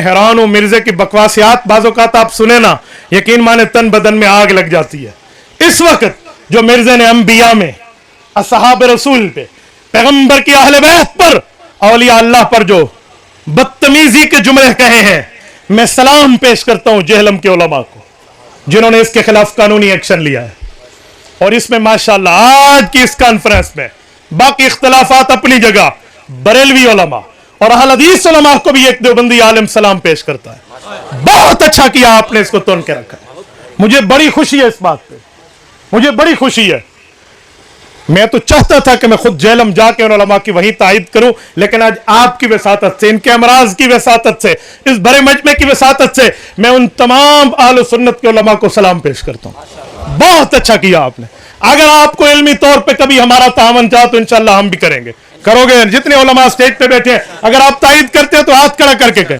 हैरान हूं, मिर्जे की बकवासियात बाज़-औक़ात आप सुने ना, यकीन माने तन बदन में आग लग जाती है। इस वक्त जो मिर्जे ने अंबिया में, असहाब रसूल पे, पैगंबर की अहले बैत पर, औलिया अल्लाह पर जो बदतमीजी के जुमले कहे हैं, मैं सलाम पेश करता हूं जहलम के उलमा को, जिन्होंने इसके खिलाफ कानूनी एक्शन लिया है। और इसमें माशाअल्लाह आज की इस कॉन्फ्रेंस में बाकी इख्तलाफात अपनी जगह, बरेलवी उलमा और अहल हदीस उलमा को भी एक देवबंदी आलिम सलाम पेश करता है। बहुत अच्छा किया आपने इसको तोड़ के रखा। मुझे बड़ी खुशी है इस बात पे, मुझे बड़ी खुशी है। मैं तो चाहता था कि मैं खुद जेलम जाके उन उलमा की वहीं तायद करूं, लेकिन आज आपकी वसातत से, इनके अमराज की वसातत से, इस बड़े मजमे की वसातत से मैं उन तमाम अहले सुन्नत के उलमा को सलाम पेश करता हूं। बहुत अच्छा किया आपने। अगर आपको इल्मी तौर पे कभी हमारा तावन चाहो तो इंशाअल्लाह हम भी करेंगे। करोगे? जितने उलमा स्टेज पे बैठे हैं, अगर आप तायद करते हैं तो हाथ खड़ा करके कहें।